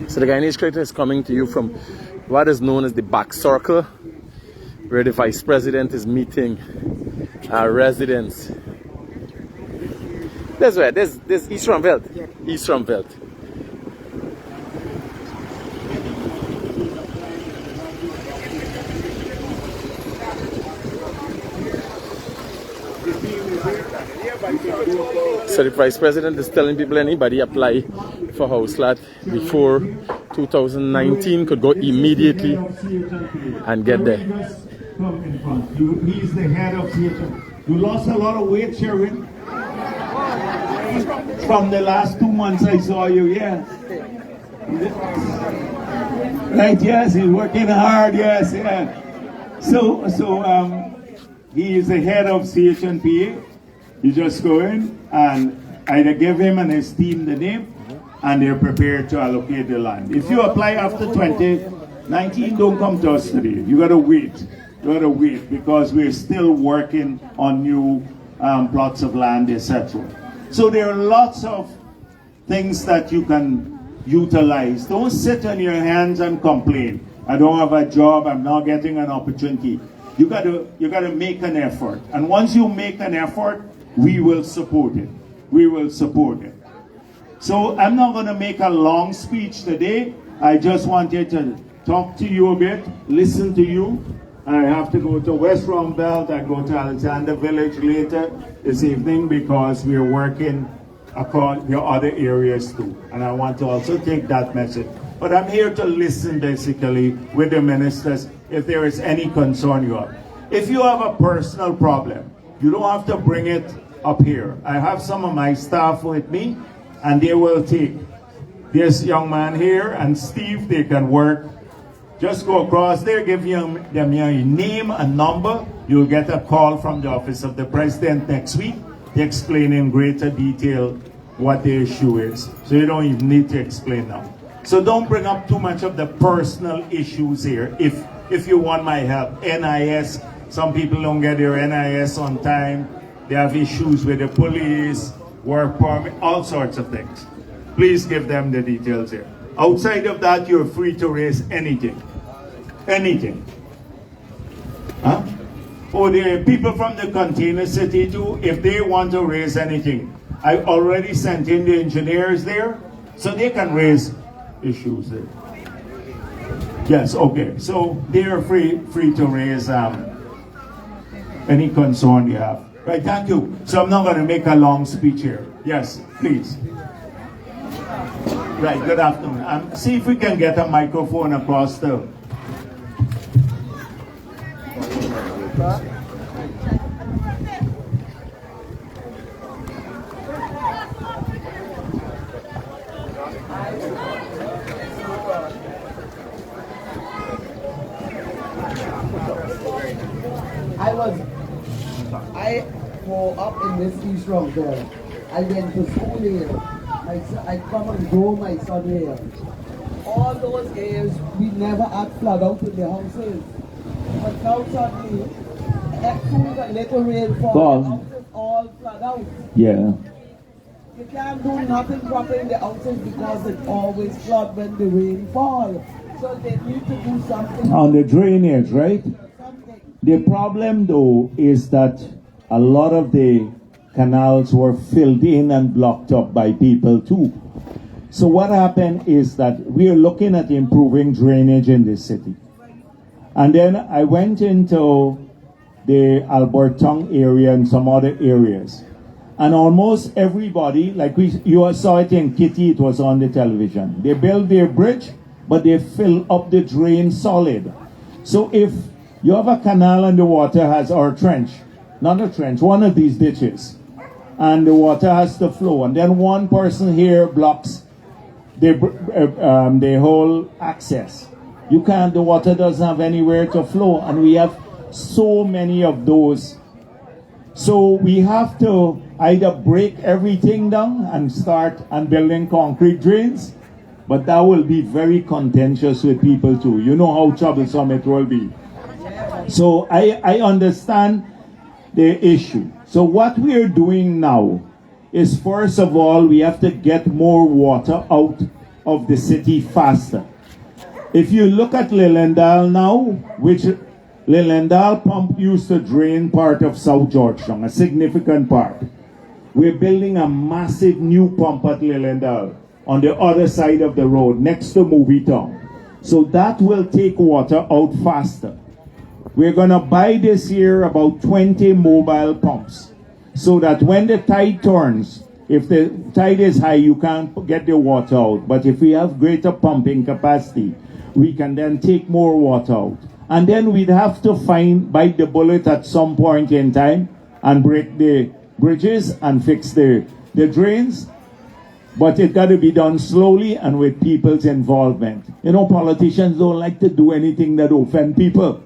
So the Guyanese Cricket is coming to you from what is known as the back circle, where the Vice President is meeting our residents. That's where, there's East from Veld. East from Veld. So the Vice President is telling people anybody apply for house lot before 2019 could go immediately and get there. He's the head of theater. You lost a lot of weight, Sharon. From the last 2 months I saw you, yeah. Right, yes, he's working hard, yes, yeah. So he is the head of CHNPA. You just go in and either give him and his team the name, and they're prepared to allocate the land. If you apply after 2019, don't come to us today. You gotta wait. You gotta wait because we're still working on new plots of land, etc. So there are lots of things that you can utilize. Don't sit on your hands and complain. I don't have a job. I'm not getting an opportunity. You gotta make an effort. And once you make an effort, we will support it. We will support it. So I'm not going to make a long speech today. I just wanted to talk to you a bit, listen to you. I have to go to West Rumbelt. I go to Alexander Village later this evening because we're working across the other areas too. And I want to also take that message. But I'm here to listen basically with the ministers if there is any concern you have. If you have a personal problem, you don't have to bring it up here. I have some of my staff with me, and they will take this young man here and Steve. They can work. Just go across there, give them your name and number. You'll get a call from the office of the president next week to explain in greater detail what the issue is. So you don't even need to explain now. So don't bring up too much of the personal issues here. If you want my help, NIS. Some people don't get their NIS on time. They have issues with the police, work permit, all sorts of things. Please give them the details here. Outside of that, you're free to raise anything. Anything. Huh? Oh, the people from the container city too, if they want to raise anything, I already sent in the engineers there, so they can raise issues there. Yes, okay. So they are free to raise any concern you have. Right, thank you. So I'm not going to make a long speech here. Yes, please. Right, good afternoon. See if we can get a microphone across the... I grew up in this East Rumbelt. I went to school here. I come and grow my son here. All those years, we never had flood out in the houses. But now suddenly, as soon as a little rainfall, the houses all flood out. Yeah. You can't do nothing proper in the houses because it always flood when the rain falls. So they need to do something. On the drainage, right? The problem though is that a lot of the canals were filled in and blocked up by people too. So what happened is that we are looking at improving drainage in this city. And then I went into the Alberton area and some other areas. And almost everybody, like you saw it in Kitty, it was on the television. They built their bridge, but they fill up the drain solid. So if you have a canal and the water has, or a trench, not a trench, one of these ditches, and the water has to flow, and then one person here blocks the whole access. You can't, the water doesn't have anywhere to flow, and we have so many of those. So we have to either break everything down and start and building concrete drains, but that will be very contentious with people too. You know how troublesome it will be. So I understand the issue. So what we are doing now is, first of all, we have to get more water out of the city faster. If you look at Lilendal now, which Lilendal pump used to drain part of South Georgetown, a significant part. We're building a massive new pump at Lilendal on the other side of the road, next to Movie Town. So that will take water out faster. We're gonna buy this year about 20 mobile pumps, so that when the tide turns, if the tide is high, you can't get the water out. But if we have greater pumping capacity, we can then take more water out. And then we'd have to bite the bullet at some point in time and break the bridges and fix the drains. But it got to be done slowly and with people's involvement. You know, politicians don't like to do anything that offend people,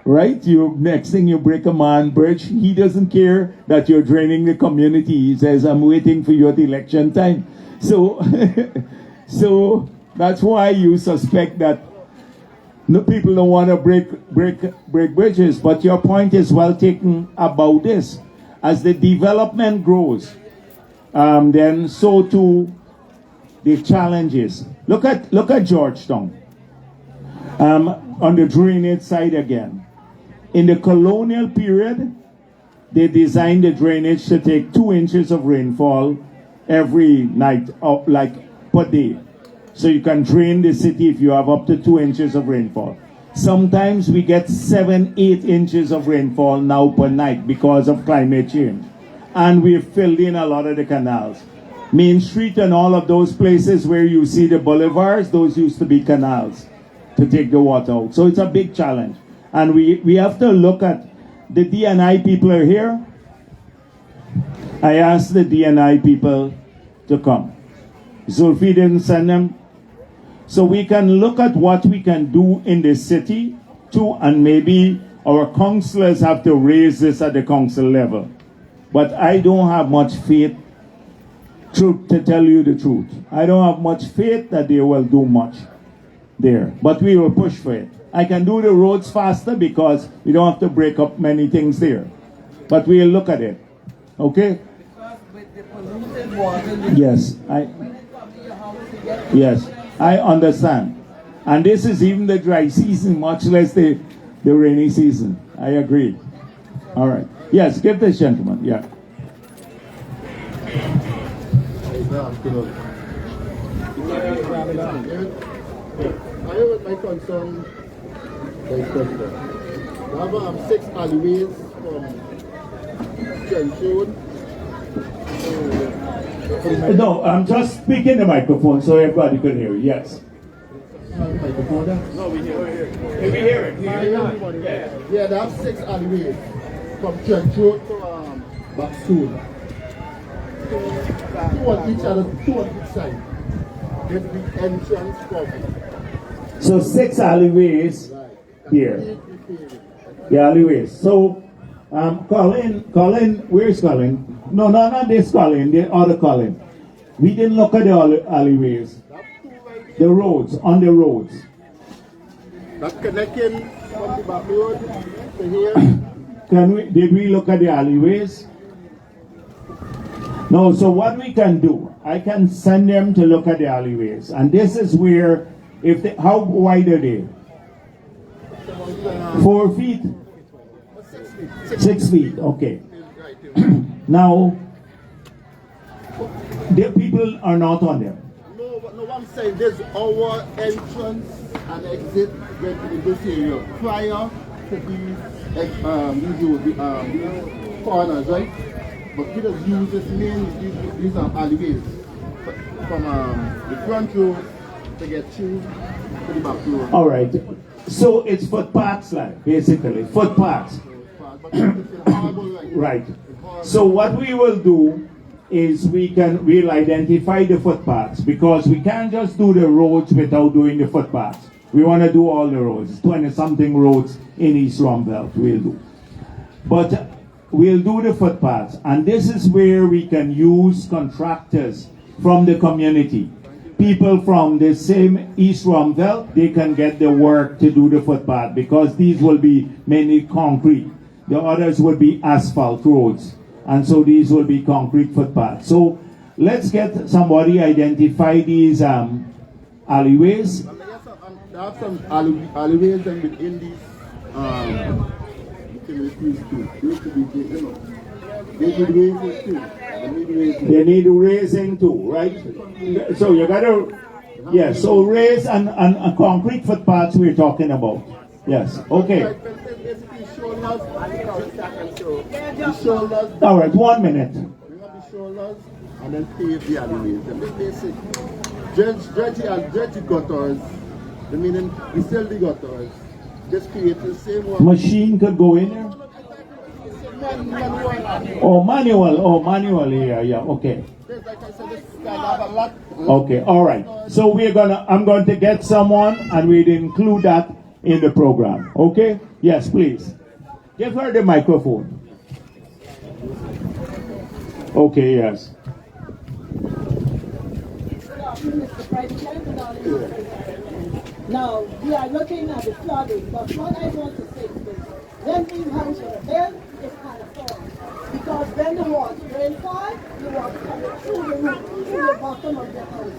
right? Next thing you break a man bridge, he doesn't care that you're draining the community. He says, I'm waiting for you at election time. So, so that's why you suspect that no, people don't want to break bridges. But your point is well taken about this. As the development grows, then so too the challenges. Look at Georgetown. On the drainage side again. In the colonial period, they designed the drainage to take 2 inches of rainfall every night, like per day. So you can drain the city if you have up to 2 inches of rainfall. Sometimes we get 7, 8 inches of rainfall now per night because of climate change. And we've filled in a lot of the canals. Main Street and all of those places where you see the boulevards, those used to be canals to take the water out. So it's a big challenge. And we have to look at, the D&I people are here. I asked the D&I people to come. Zulfi didn't send them. So we can look at what we can do in the city too, and maybe our councillors have to raise this at the council level. But I don't have much faith, to tell you the truth. I don't have much faith that they will do much there. But we will push for it. I can do the roads faster because we don't have to break up many things there. But we'll look at it. Okay? Yes, yes, I understand. And this is even the dry season, much less the rainy season. I agree. All right. Yes, give this gentleman. Yeah. I have my concern. We have 6 alleyways from Junction. No, I'm just speaking the microphone so everybody could hear you. Yes. No, we hear it. We hear it. Yeah, they have 6 alleyways from Church Road to Backstool. 2 on each side. With the entrance covered. So 6 alleyways here. The alleyways. So, Colin, where's Colin? No, not this Colin, the other Colin. We didn't look at the alleyways. The roads, on the roads. That connecting from the back road to here. Did we look at the alleyways? No, so what we can do, I can send them to look at the alleyways. And this is where, how wide are they? 4 feet? 6 feet, okay. Now, the people are not on them. No, but no, I'm saying there's our entrance and exit in this area prior to these corners, right? But we just use this main, these alleyways from the front row to get to the back row. All right. So it's footpaths, like, basically, footpaths. Right. So what we will do is we'll identify the footpaths, because we can't just do the roads without doing the footpaths. We want to do all the roads, 20-something roads in East Rumbelt we'll do. But we'll do the footpaths, and this is where we can use contractors from the community. People from the same East Rumbelt, they can get the work to do the footpath, because these will be mainly concrete. The others will be asphalt roads. and so these will be concrete footpaths. So let's get somebody identify these alleyways. There are some alleyways and within these utilities too. Used to be, you know, they need raising too. They need raising too, right? So you gotta, yes. So raise and concrete footpaths we're talking about. Yes. Okay. All right. 1 minute. Bring up the shoulders and then pave the alleyways. The basic dredge the gutters. The meaning we sell the gutters. Just create the same one. Machine could go in there. Oh, manual. Oh, manual. Yeah. Okay. Like I said, this guy have a lot. Okay. All right. So I'm going to get someone, and we'd include that in the program. Okay. Yes, please. Give her the microphone. Okay. Yes. Mr. President. Now, we are looking at the flooding, but what I want to say is this. When these houses are built, it's kind of falling. Because when the water rainfall, the water comes through the roof, through the bottom of the houses.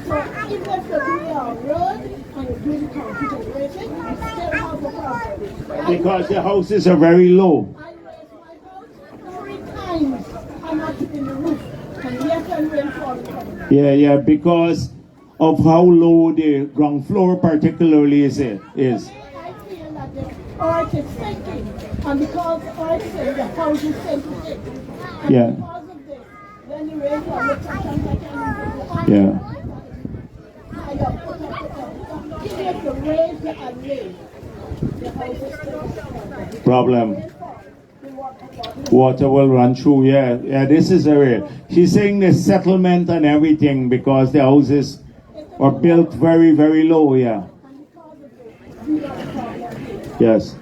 So even if you do your road and you do the concrete and raising, you still have a problem. Because the houses are very low. I raised my house 3 times. I'm not in the roof. And yet when rainfall is coming. Yeah, because of how low the ground floor particularly is. I feel that the earth is sinking, and because the earth is sinking, the house is sinking. And Yeah. because of this, when the rainfall looks at something, Yeah. even if you raise the alley, the house is sinking. Problem. Water will run through. Yeah. This is area. She's saying the settlement and everything because the houses are built very, very low. Yeah. Yes.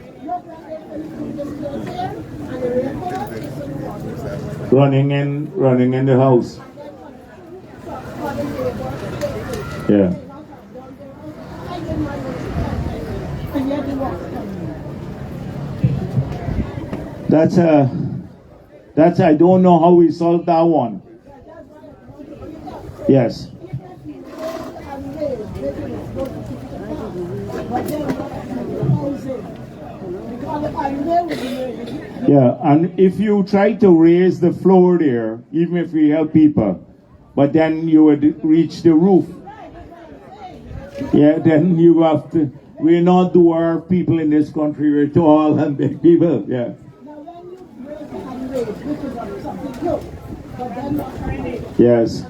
Running in the house. Yeah. That's I don't know how we solved that one. Yes. Yeah, and if you try to raise the floor there, even if we help people, but then you would reach the roof. Yeah, then you have to. We're not dwarf people in this country. We're tall and big people. Yeah. Yes.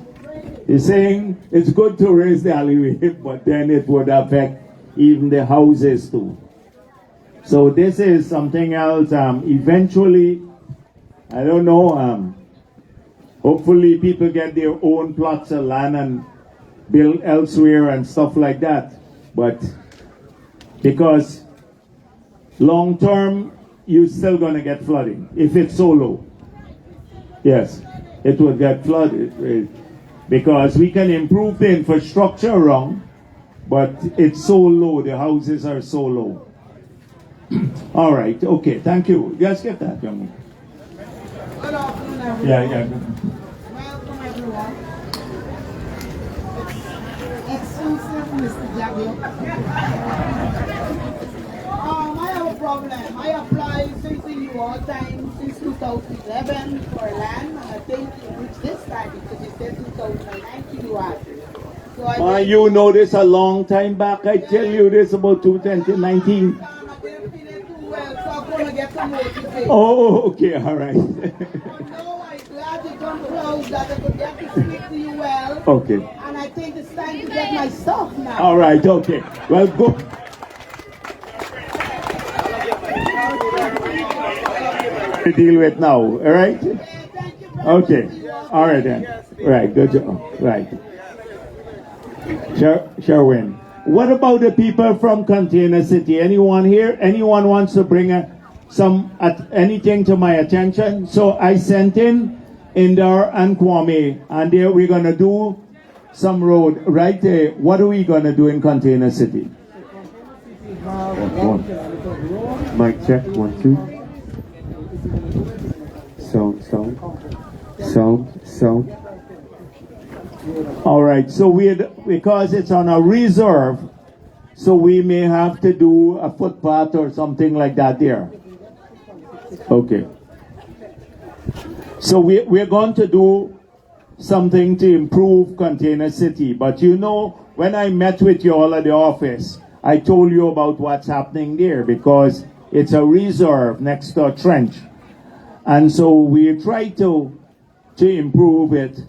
He's saying it's good to raise the alleyway, but then it would affect even the houses too. So this is something else. Eventually, I don't know. Hopefully, people get their own plots of land and build elsewhere and stuff like that. But because long term, you're still going to get flooding if it's so low. Yes, it will get flooded because we can improve the infrastructure around, but it's so low. The houses are so low. All right. Okay. Thank you. Let's get that, young man. Good afternoon, everyone. Yeah. Welcome, everyone. Exclusive, Mr. Javier. I have a problem. I applied since the UR time, since 2011 for land, and I think it reached this time because it said 2019 UR. So You know this a long time back. I tell you this about 2019. Oh, okay, all right. No, I'm glad you come close that I could get to speak to you well. Okay. And I think it's time to get my stuff now. All right, okay. Well, go. To deal with now, all right? Thank you very Okay. much. All right then. Right, good job. Right. Sherwin. What about the people from Container City? Anyone here? Anyone wants to bring anything to my attention? So I sent in Indar and Kwame, and there we're gonna do some road right there. What are we gonna do in Container City? Mic check, 1, 2. Sound Sound. All right, so because it's on a reserve, so we may have to do a footpath or something like that there. Okay. So we're going to do something to improve Container City. But you know, when I met with you all at the office, I told you about what's happening there because it's a reserve next to a trench. And so we try to improve it.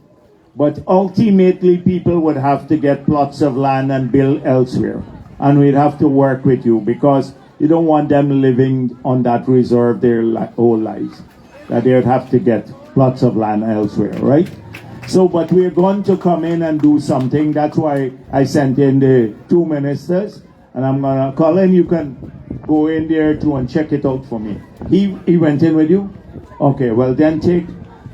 But ultimately, people would have to get plots of land and build elsewhere. And we'd have to work with you because you don't want them living on that reserve their whole lives. That they would have to get plots of land elsewhere, right? So, but we're going to come in and do something. That's why I sent in the 2 ministers. And I'm going to call in. You can go in there too and check it out for me. He went in with you? Okay, well then take...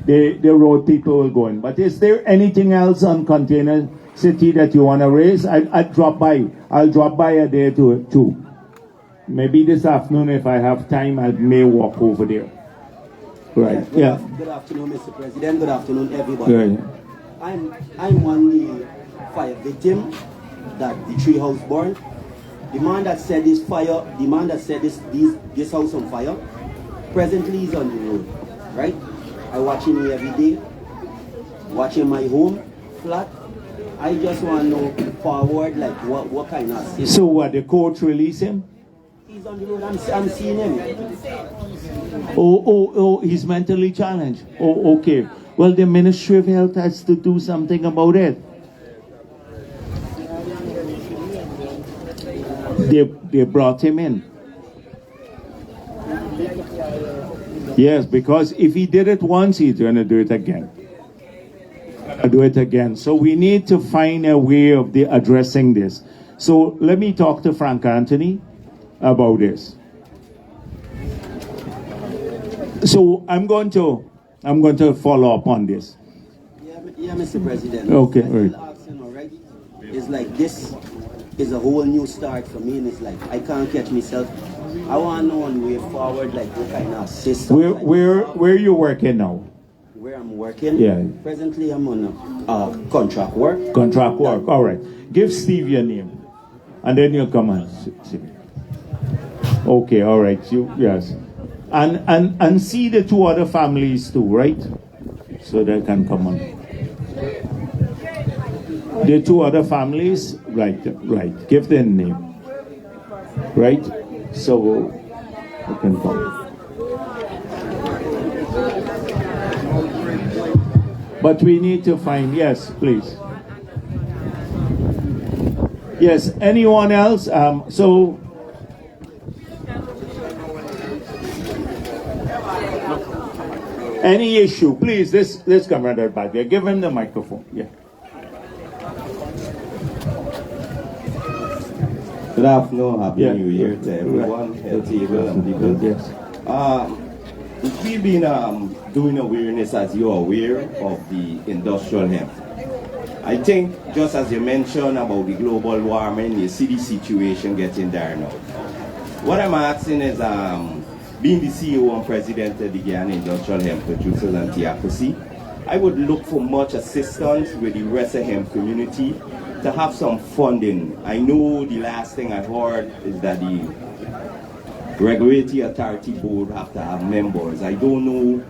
The road people will go in. But is there anything else on Container City that you want to raise? I'll drop by. I'll drop by a day too. Maybe this afternoon, if I have time, I may walk over there. Right. Yeah. Good afternoon, Mr. President. Good afternoon, everybody. Right. I'm one the fire victim that the tree house burned. The man that set this fire, the man that set this house on fire, presently is on the road, right? I watch him every day, watching my home flat. I just want to know forward, like what kind of system. So what, the court release him? He's on the road, I'm seeing him. Oh, he's mentally challenged. Oh, okay. Well, the Ministry of Health has to do something about it. They brought him in. Yes, because if he did it once, he's going to do it again. So we need to find a way of addressing this. So let me talk to Frank Anthony about this. So I'm going to follow up on this. Yeah, Mr. President. Okay, right. Asking already. It's like this is a whole new start for me, and it's like I can't catch myself. I want to know one way forward, like what kind of system. Where are you working now? Where I'm working? Yeah. Presently, I'm on contract work. Contract work. All right. Give Steve your name, and then you'll come and see. Okay. All right. Yes. And see the two other families too, right? So they can come on. The two other families, right. Give their name, right? So you can come. But we need to find, yes, please. Yes, anyone else? So any issue, please, let's come right back there. Give him the microphone. Yeah. Good afternoon, happy New Year to everyone, healthy and people. Yes. We've been doing awareness, as you're aware, of the industrial hemp. I think, just as you mentioned about the global warming, you see the situation getting there now. What I'm asking is, being the CEO and president of the Guyana Industrial Hemp Producers and Theocracy, I would look for much assistance with the rest of hemp community to have some funding. I know the last thing I heard is that the Regulatory Authority Board have to have members. I don't know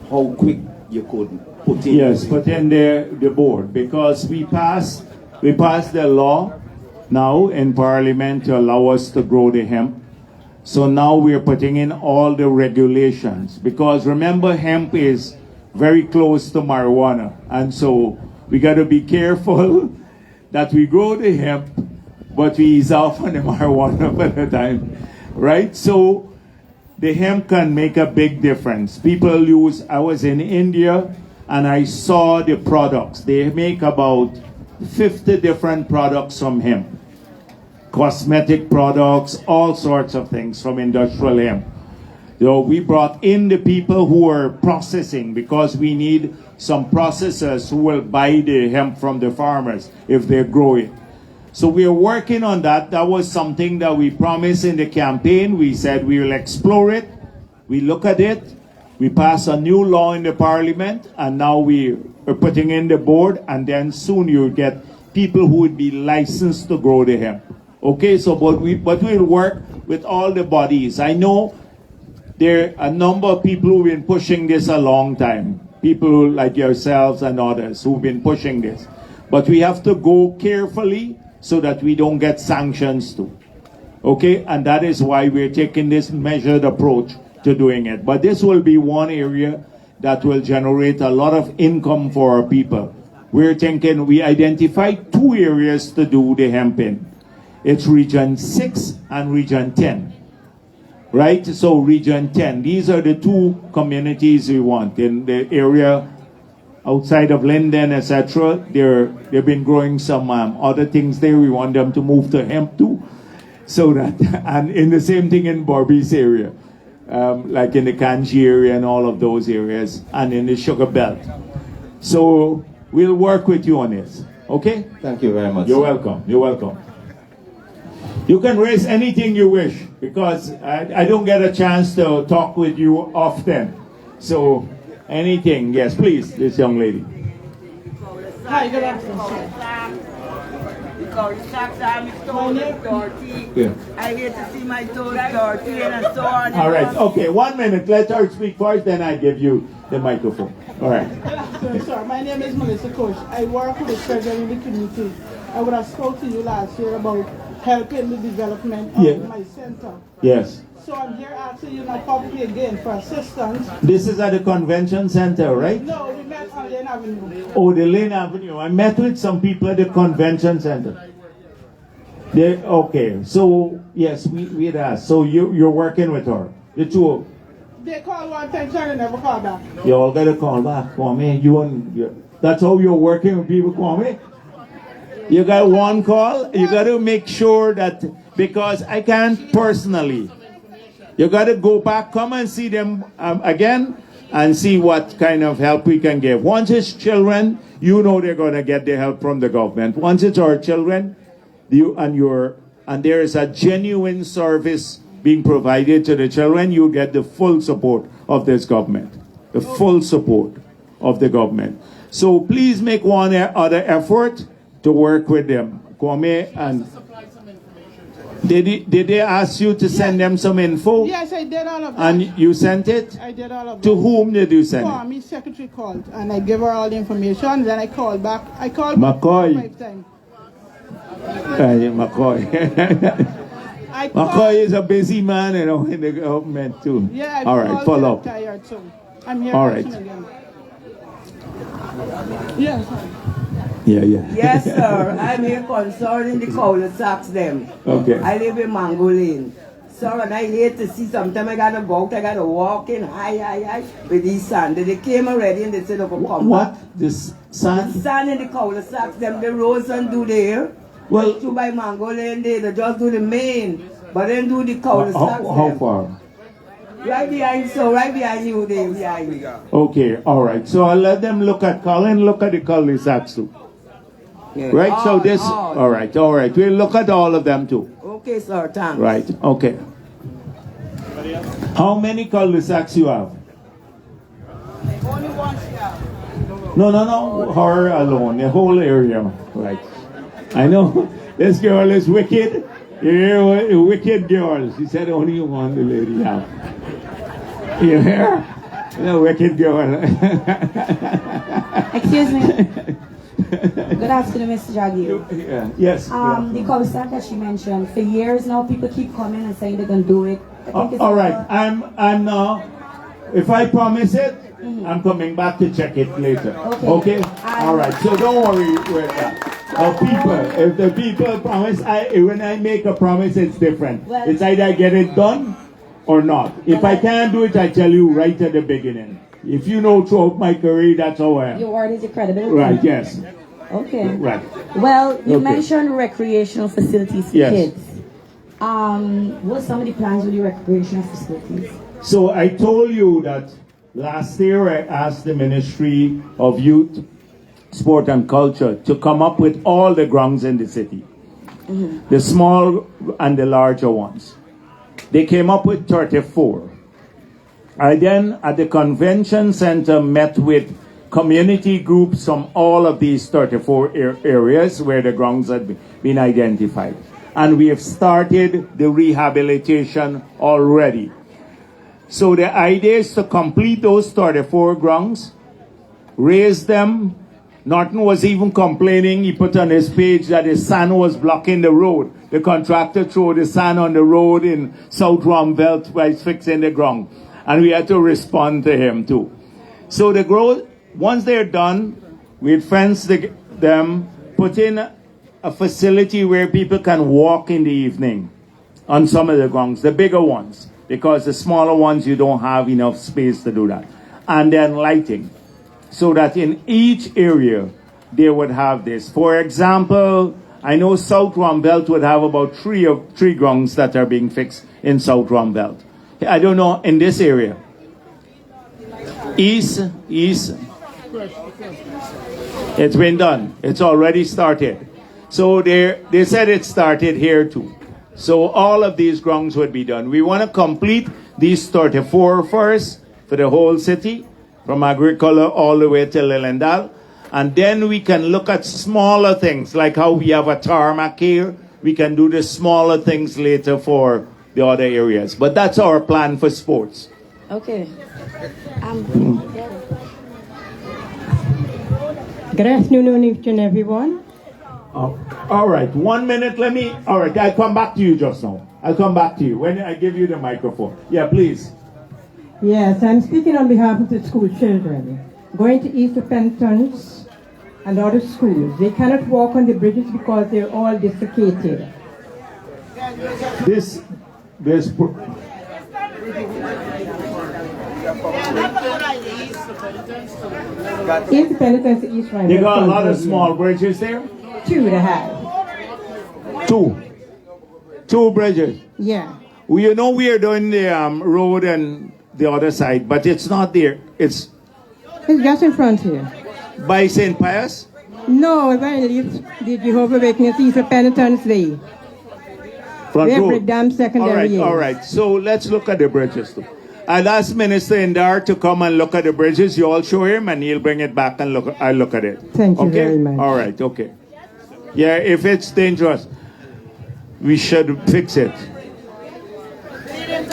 how quick you could put in. Yes, put in the board, because we passed the law now in Parliament to allow us to grow the hemp. So now we're putting in all the regulations, because remember, hemp is very close to marijuana, and so we got to be careful that we grow the hemp, but we ease off on the marijuana for the time, right? So the hemp can make a big difference. People use, I was in India and I saw the products. They make about 50 different products from hemp. Cosmetic products, all sorts of things from industrial hemp. So we brought in the people who are processing, because we need some processors who will buy the hemp from the farmers if they grow it. So we are working on that. That was something that we promised in the campaign. We said we will explore it, we look at it, We passed a new law in the parliament, and now we are putting in the board, and then soon you'll get people who would be licensed to grow the hemp. Okay, so but we'll work with all the bodies. I know there are a number of people who've been pushing this a long time. People like yourselves and others who've been pushing this. But we have to go carefully so that we don't get sanctions too. Okay, and that is why we're taking this measured approach to doing it. But this will be one area that will generate a lot of income for our people. We're thinking, we identified 2 areas to do the hemp in. It's Region 6 and Region 10. Right? So Region 10, these are the 2 communities we want. In the area outside of Linden, etc., they've been growing some other things there. We want them to move to hemp too. So that, and in the same thing in Borby's area, like in the Kanji area and all of those areas, and in the Sugar Belt. So we'll work with you on this. Okay? Thank you very much. You're welcome. You're welcome. You can raise anything you wish, because I don't get a chance to talk with you often. So anything, yes, please, this young lady. Hi, good afternoon. Yeah. I get to see my toes dirty and so on. All right, okay, 1 minute. Let her speak first, then I give you the microphone. All right. Good afternoon, sir. My name is Melissa Koch. I work with the children in the community. I would have spoke to you last year about helping the development of my center. Yes. So I'm here asking you now publicly again for assistance. This is at the convention center, right? No, we met on Lane Avenue. Oh, the Lane Avenue. I met with some people at the convention center. Okay, so yes, we had asked. So you're working with her. The 2. They called one time, sir, and never called back. You all gotta call back, Kwame. That's how you're working with people, Kwame. You got one call. You got to make sure that, because I can't personally. You got to go back, come and see them again, and see what kind of help we can give. Once it's children, you know they're going to get the help from the government. Once it's our children, and there is a genuine service being provided to the children, you get the full support of this government. The full support of the government. So please make one other effort to work with them. Kwame, and did they ask you to send them some info? Yes, I did all of that. And you sent it? I did all of that. To whom did you send it? Kwame, secretary called, and I gave her all the information. Then I called back. I called McCoy. 5 times. McCoy. McCoy is a busy man, in the government too. Yeah, all right, follow up. Tired, so I'm here. All right. Again. Yes. Yeah. Yes, sir. I'm here concerning the cul-de-sacs them. Okay. I live in Mango Lane. Sir, and I hate to see sometimes I gotta go out, I gotta walk in high with these sand. They came already and they said, "Okay, come What? back." This sand? The sand in the cul-de-sacs, them the roads and do there. Well, to by Mango Lane, they just do the main, but then do the cul-de-sacs. How far? Right behind you, there, behind you. Okay, all right. So I'll let them look at the cul-de-sacs too. Yeah. Right, so this, all right. We'll look at all of them too. Okay, sir, thanks. Right, okay. How many cul-de-sacs you have? Only one here. No, her alone, the whole area. Right. I know, this girl is wicked. You're a wicked girl. She said only one the lady have. You hear? The wicked girl. Excuse me. Good afternoon, Mr. Jagir. Yes. The cul-de-sac that she mentioned, for years now, people keep coming and saying they're going to do it. All right, I'm now, if I promise it, I'm coming back to check it later. Okay? All right, so don't worry with that. If the people promise, when I make a promise, it's different. Well, it's either I get it done or not. If I can't do it, I tell you right at the beginning. If you know throughout my career, that's how I am. Your word is your credibility. Right, yes. Okay. Right. Well, you mentioned recreational facilities for kids. Yes. What's some of the plans with your recreational facilities? So I told you that last year I asked the Ministry of Youth, Sport and Culture to come up with all the grounds in the city. The small and the larger ones. They came up with 34. I then, at the convention center, met with community groups from all of these 34 areas where the grounds had been identified. And we have started the rehabilitation already. So the idea is to complete those 34 grounds, raise them. Norton was even complaining, he put on his page that the sand was blocking the road. The contractor threw the sand on the road in South Rumbelt while he's fixing the ground. And we had to respond to him too. So the growth, once they're done, we'd fence them, put in a facility where people can walk in the evening on some of the grounds, the bigger ones, because the smaller ones you don't have enough space to do that. And then lighting, so that in each area they would have this. For example, I know South Rumbelt would have about three grounds that are being fixed in South Rumbelt. I don't know in this area. East. It's been done. It's already started. So they said it started here too. So all of these grounds would be done. We want to complete these 34 first for the whole city, from Agricola all the way to Lilendal. And then we can look at smaller things, like how we have a tarmac here. We can do the smaller things later for the other areas. But that's our plan for sports. Okay. Good afternoon, each and everyone. All right, 1 minute, all right, I'll come back to you just now. I'll come back to you when I give you the microphone. Yeah, please. Yes, I'm speaking on behalf of the school children going to East Penitence and other schools. They cannot walk on the bridges because they're all dislocated. This East Penitence, East Rhine. They got a lot of small bridges there? Two they have. Two bridges? Yeah. Well, you know we are doing the road and the other side, but it's not there. It's just in front here. By St. Pius? No, when I leave the Jehovah Witness East Penitence Way. Front road. Dam secondary. All right. So let's look at the bridges too. I'll ask Minister Indar to come and look at the bridges. You all show him and he'll bring it back and I'll look at it. Thank you very much. All right, okay. Yeah, if it's dangerous, we should fix it.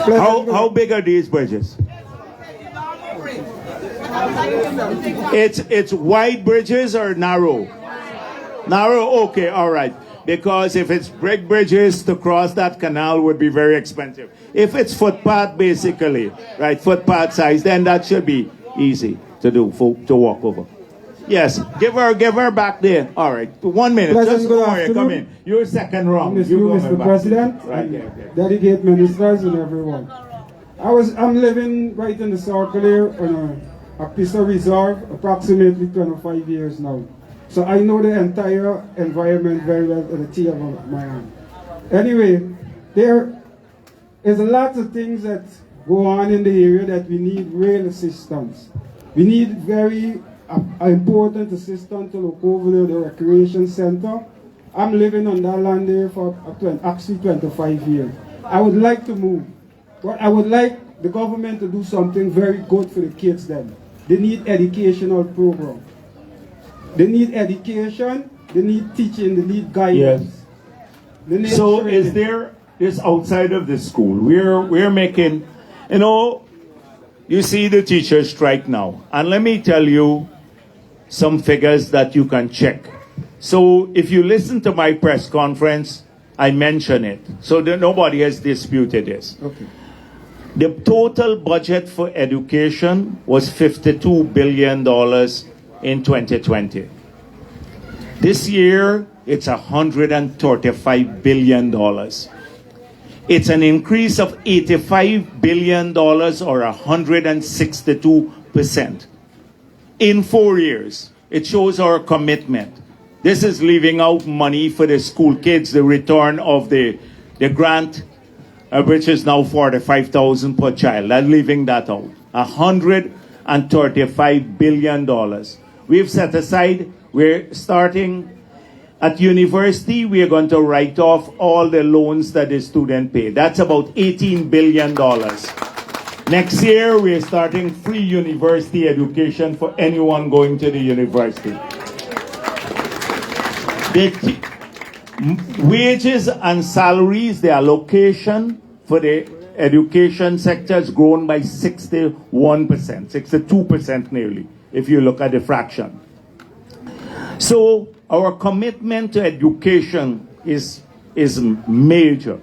How big are these bridges? It's wide bridges or narrow? Narrow, okay, all right. Because if it's brick bridges, to cross that canal would be very expensive. If it's footpath, basically, right, footpath size, then that should be easy to do, to walk over. Yes, give her back there. All right, 1 minute. Just don't worry, come in. You're second round. Mr. President, right there. delegate ministers and everyone. I'm living right in the circle here on a piece of reserve, approximately 25 years now. So I know the entire environment very well at the tip of my hand. Anyway, there is a lot of things that go on in the area that we need real assistance. We need very important assistance to look over the recreation center. I'm living on that land there for actually 25 years. I would like to move, but I would like the government to do something very good for the kids then. They need educational program. They need education, they need teaching, they need guidance. Yes. So is there this outside of the school? We're making, you see the teachers strike now. And let me tell you some figures that you can check. So if you listen to my press conference, I mention it. So that nobody has disputed this. Okay. The total budget for education was $52 billion in 2020. This year, it's $135 billion. It's an increase of $85 billion or 162%. In 4 years, it shows our commitment. This is leaving out money for the school kids, the return of the grant, which is now $45,000 per child. I'm leaving that out. $135 billion. We've set aside, we're starting at university, we are going to write off all the loans that the student paid. That's about $18 billion. Next year, we're starting free university education for anyone going to the university. Wages and salaries, the allocation for the education sector has grown by 61%, 62% nearly, if you look at the fraction. So our commitment to education is major.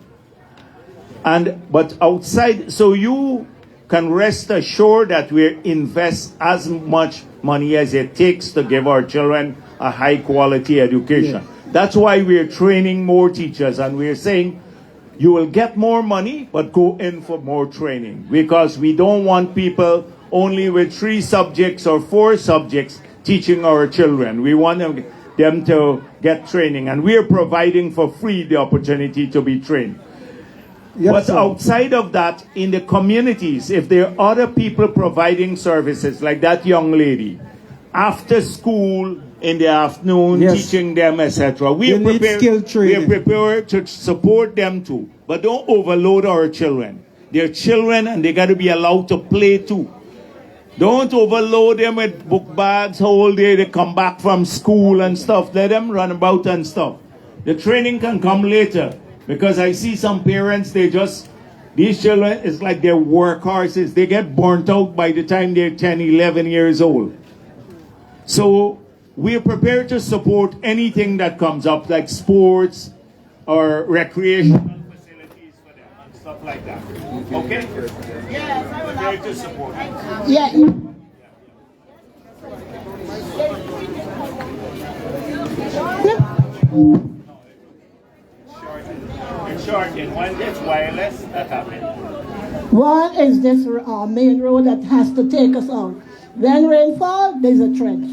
But outside, so you can rest assured that we invest as much money as it takes to give our children a high quality education. Yes. That's why we're training more teachers, and we're saying you will get more money, but go in for more training, because we don't want people only with 3 subjects or 4 subjects teaching our children. We want them to get training, and we're providing for free the opportunity to be trained. Yes, but outside of that, in the communities, if there are other people providing services, like that young lady, after school, in the afternoon, yes, teaching them, etc. We're prepared to support them too. But don't overload our children. They're children and they got to be allowed to play too. Don't overload them with book bags whole day. They come back from school and stuff. Let them run about and stuff. The training can come later. Because I see some parents, these children, it's like they're workhorses. They get burnt out by the time they're 10, 11 years old. So we're prepared to support anything that comes up, like sports or recreational facilities for them and stuff like that. Okay? Yes, I would prepared to support. Yeah. It's short. In one gets wireless, that happens. One is this main road that has to take us out. When rainfall, there's a trench.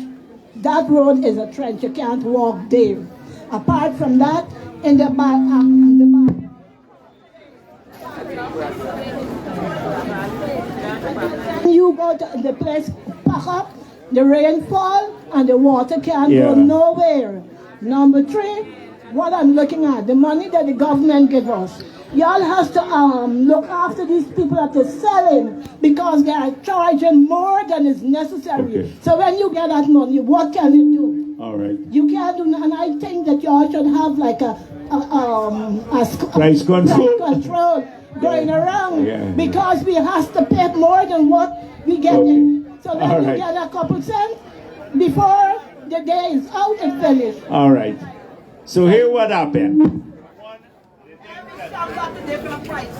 That road is a trench. You can't walk there. Apart from that, in the back, you go to the place, pack up, the rainfall, and the water can't go nowhere. Number 3, what I'm looking at, the money that the government gives us. Y'all has to look after these people that are selling, because they are charging more than is necessary. Okay. So when you get that money, what can you do? All right. You can't do, and I think that y'all should have like a price control going around, because we have to pay more than what we get. Okay. So then you get a couple cents before the day is out and finished. All right. So here what happened. Got a different price.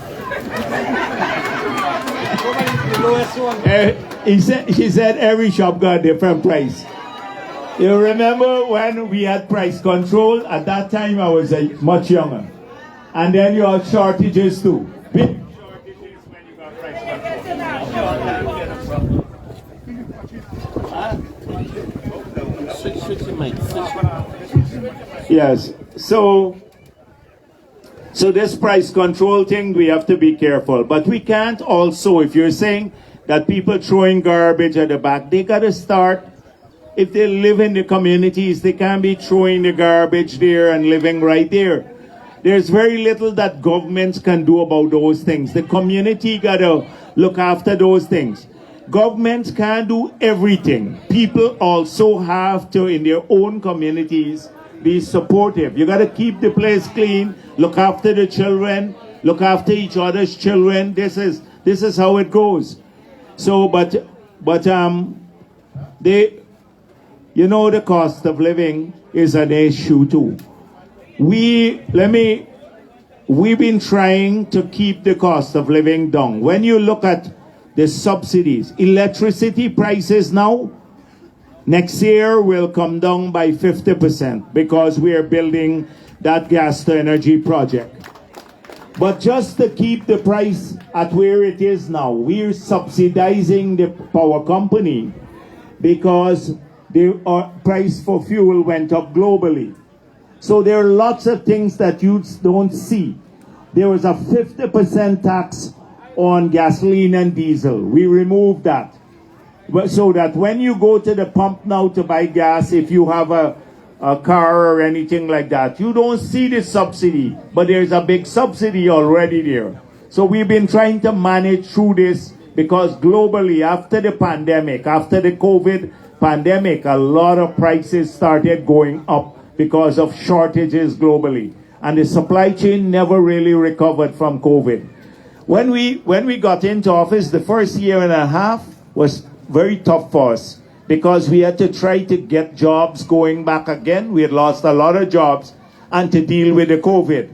She said every shop got a different price. You remember when we had price control? At that time I was much younger. And then you had shortages too. Big shortages when you got price control. Yes. So this price control thing, we have to be careful. But we can't also, if you're saying that people throwing garbage at the back, they got to start, if they live in the communities, they can't be throwing the garbage there and living right there. There's very little that governments can do about those things. The community got to look after those things. Governments can't do everything. People also have to, in their own communities, be supportive. You got to keep the place clean, look after the children, look after each other's children. This is how it goes. So, but they, you know, the cost of living is an issue too. We've been trying to keep the cost of living down. When you look at the subsidies, electricity prices now, next year will come down by 50% because we are building that gas to energy project. But just to keep the price at where it is now, we're subsidizing the power company because the price for fuel went up globally. So there are lots of things that you don't see. There was a 50% tax on gasoline and diesel. We removed that. So that when you go to the pump now to buy gas, if you have a car or anything like that, you don't see the subsidy, but there's a big subsidy already there. So we've been trying to manage through this because globally, after the pandemic, after the COVID pandemic, a lot of prices started going up because of shortages globally. And the supply chain never really recovered from COVID. When we got into office, the first year and a half was very tough for us because we had to try to get jobs going back again. We had lost a lot of jobs, and to deal with the COVID.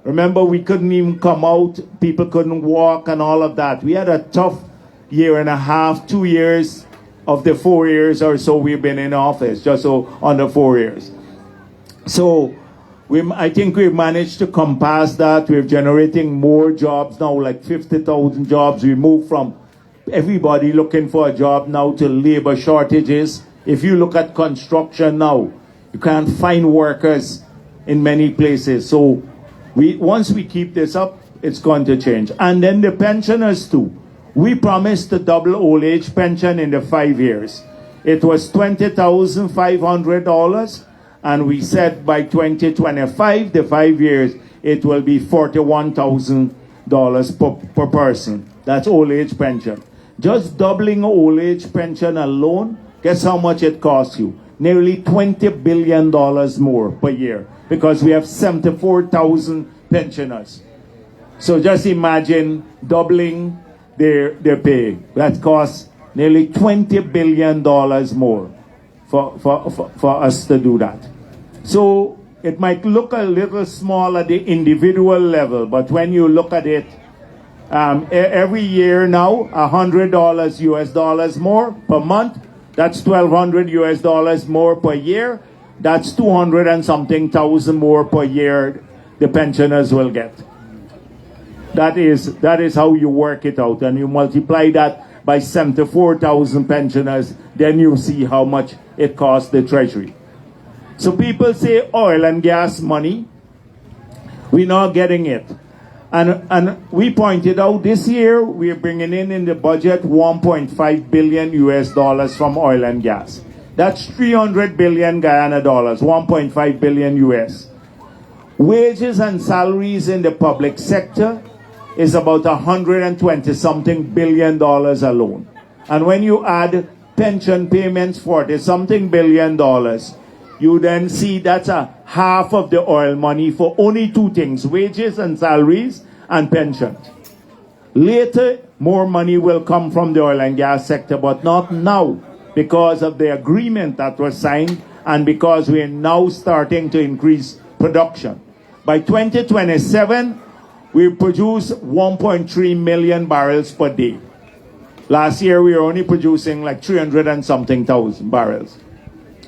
Remember, we couldn't even come out, people couldn't walk and all of that. We had a tough year and a half, 2 years of the 4 years or so we've been in office, just so under 4 years. So I think we've managed to come past that. We're generating more jobs now, like 50,000 jobs. We moved from everybody looking for a job now to labor shortages. If you look at construction now, you can't find workers in many places. So once we keep this up, it's going to change. And then the pensioners too. We promised to double old age pension in the 5 years. It was $20,500, and we said by 2025, the 5 years, it will be $41,000 per person. That's old age pension. Just doubling old age pension alone, guess how much it costs you? Nearly $20 billion more per year, because we have 74,000 pensioners. So just imagine doubling their pay. That costs nearly $20 billion more for us to do that. So it might look a little small at the individual level, but when you look at it, every year now, $100 US dollars more per month. That's $1,200 US dollars more per year. That's 200 and something thousand more per year the pensioners will get. That is how you work it out, and you multiply that by 74,000 pensioners, then you see how much it costs the Treasury. So people say oil and gas money, we're not getting it. And we pointed out this year, we're bringing in the budget 1.5 billion US dollars from oil and gas. That's 300 billion Guyana dollars, 1.5 billion US. Wages and salaries in the public sector is about 120 something billion dollars alone. And when you add pension payments, 40 something billion dollars, you then see that's a half of the oil money for only two things: wages and salaries and pensions. Later, more money will come from the oil and gas sector, but not now, because of the agreement that was signed and because we're now starting to increase production. By 2027, we produce 1.3 million barrels per day. Last year, we were only producing like 300 and something thousand barrels.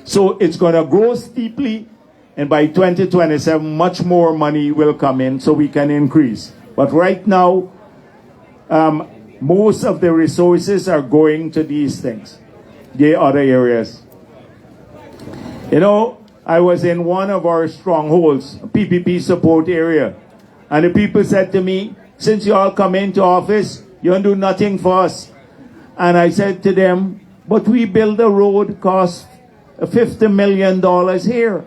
So it's going to grow steeply, and by 2027, much more money will come in so we can increase. But right now, most of the resources are going to these things, the other areas. You know, I was in one of our strongholds, PPP support area, and the people said to me, since you all come into office, you don't do nothing for us. And I said to them, but we build a road, costs $50 million here,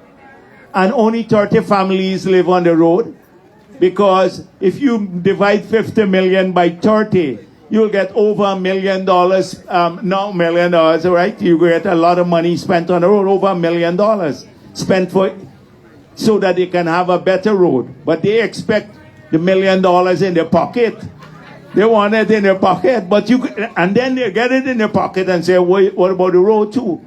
and only 30 families live on the road, because if you divide 50 million by 30, you'll get over $1 million, not $1 million, right? You get a lot of money spent on the road, over $1 million spent so that they can have a better road. But they expect the $1 million in their pocket. They want it in their pocket, and then they get it in their pocket and say, what about the road too?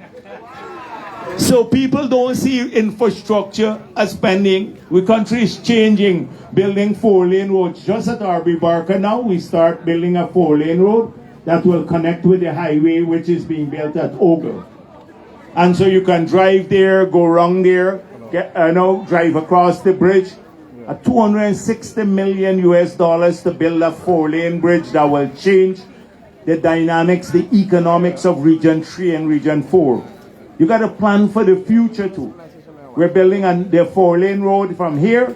So people don't see infrastructure as spending. The country is changing, building 4-lane roads. Just at RB Barker now, we start building a 4-lane road that will connect with the highway which is being built at Ogle. And so you can drive there, go around there, drive across the bridge. At $260 million US dollars to build a 4-lane bridge that will change the dynamics, the economics of Region 3 and Region 4. You got to plan for the future too. We're building the 4-lane road from here.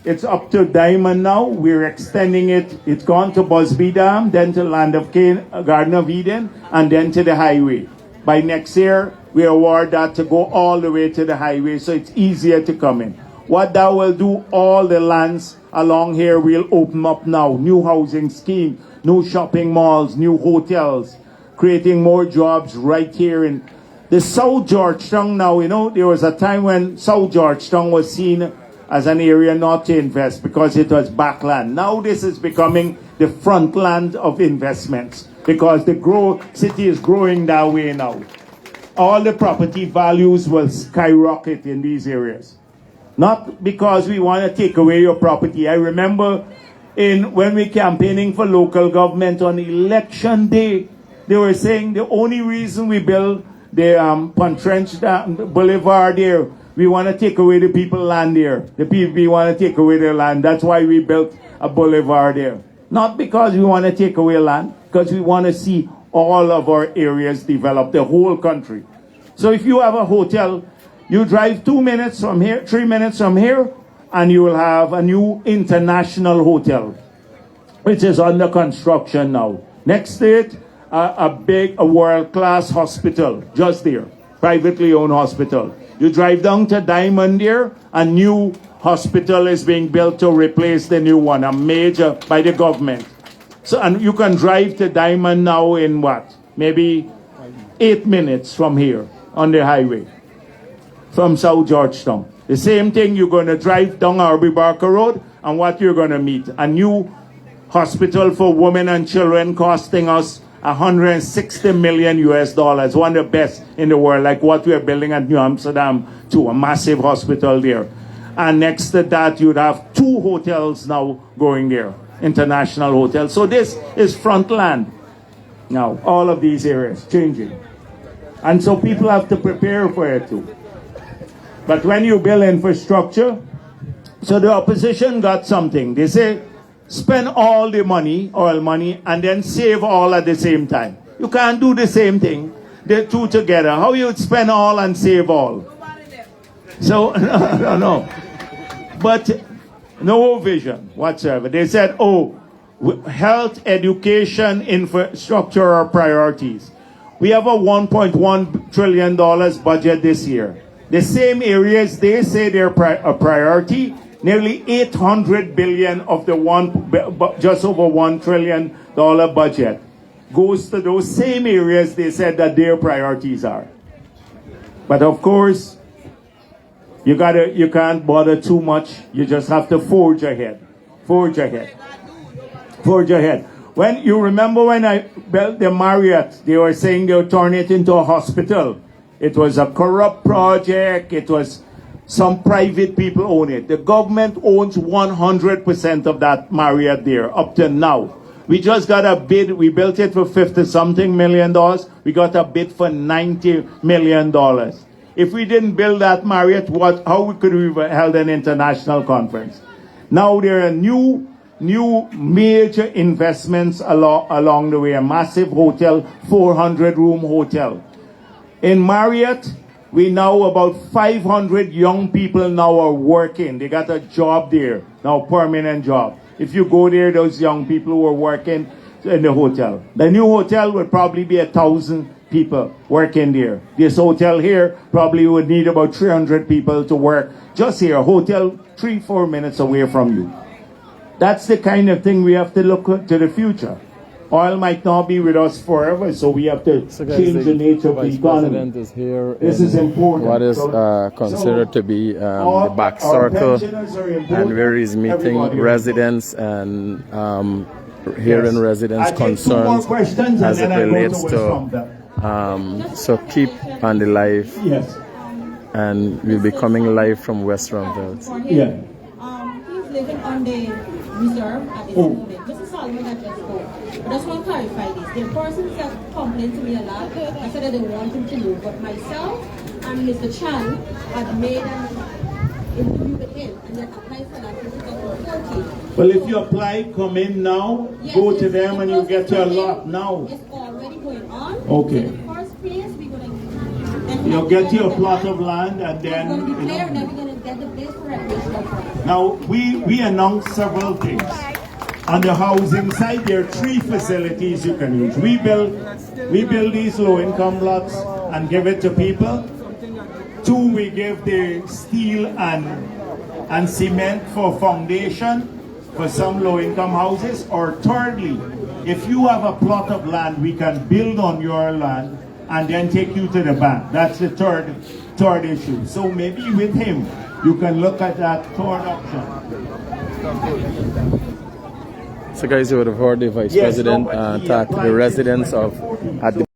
It's up to Diamond now. We're extending it. It's gone to Busby Dam, then to Land of Cane, Garden of Eden, and then to the highway. By next year, we award that to go all the way to the highway, so it's easier to come in. What that will do, all the lands along here will open up now. New housing scheme, new shopping malls, new hotels, creating more jobs right here in the South Georgetown now. You know, there was a time when South Georgetown was seen as an area not to invest because it was backland. Now this is becoming the front land of investments because the city is growing that way now. All the property values will skyrocket in these areas. Not because we want to take away your property. I remember when we campaigning for local government on election day, they were saying the only reason we build the Pontrench Boulevard there, we want to take away the people land there. The people, we want to take away their land. That's why we built a boulevard there. Not because we want to take away land, because we want to see all of our areas develop, the whole country. So if you have a hotel, you drive 2 minutes from here, 3 minutes from here, and you will have a new international hotel, which is under construction now. Next to it, a world-class hospital, just there, privately owned hospital. You drive down to Diamond there, a new hospital is being built to replace the new one, a major by the government. So, and you can drive to Diamond now in what? Maybe 8 minutes from here on the highway, from South Georgetown. The same thing, you're going to drive down Arby Barker Road, and what you're going to meet? A new hospital for women and children costing us $160 million US, one of the best in the world, like what we're building at New Amsterdam too, a massive hospital there. And next to that, you'd have 2 hotels now going there, international hotels. So this is front land. Now, all of these areas changing. And so people have to prepare for it too. But when you build infrastructure, so the opposition got something. They say, spend all the money, oil money, and then save all at the same time. You can't do the same thing, the two together. How you would spend all and save all? So, no. But no vision whatsoever. They said, oh, health, education, infrastructure are priorities. We have a $1.1 trillion budget this year. The same areas they say they're a priority, nearly $800 billion of the just over $1 trillion budget goes to those same areas they said that their priorities are. But of course, you can't bother too much. You just have to forge ahead. Forge ahead. Forge ahead. When you remember when I built the Marriott, they were saying they would turn it into a hospital. It was a corrupt project. It was some private people own it. The government owns 100% of that Marriott there up to now. We just got a bid. We built it for $50-something million. We got a bid for $90 million. If we didn't build that Marriott, how could we have held an international conference? Now there are new major investments along the way. A massive hotel, 400-room hotel. In Marriott, we now about 500 young people now are working. They got a job there, now permanent job. If you go there, those young people who are working in the hotel. The new hotel would probably be 1,000 people working there. This hotel here probably would need about 300 people to work just here. A hotel 3-4 minutes away from you. That's the kind of thing we have to look to the future. Oil might not be with us forever, so we have to change the nature of the economy. Is here this is important. What is considered to be the back circle, and where he's meeting residents and hearing residents' concerns as it relates to so keep on the live, and we'll be coming live from West Rumville. Yeah. He's living on the reserve at this moment. This is Solomon that just spoke. I just want to clarify this. There are persons that complain to me a lot. I said that they want him to move, but myself and Mr. Chan had made an interview with him and then applied for that 2014. Well, if you apply, come in now, go to them and you get your lot now. It's already going on. Okay. So the first place we're going to... You'll get your plot of land and then... It's going to be clear and then we're going to get the place for recreational purposes. Now, we announced several things. On the housing side, there are 3 facilities you can use. We build these low-income blocks and give it to people. 2, we give the steel and cement for foundation for some low-income houses. Or thirdly, If you have a plot of land, we can build on your land and then take you to the bank. That's the third issue. So maybe with him, you can look at that third option. So guys, you would have heard the Vice President talk to the residents of at the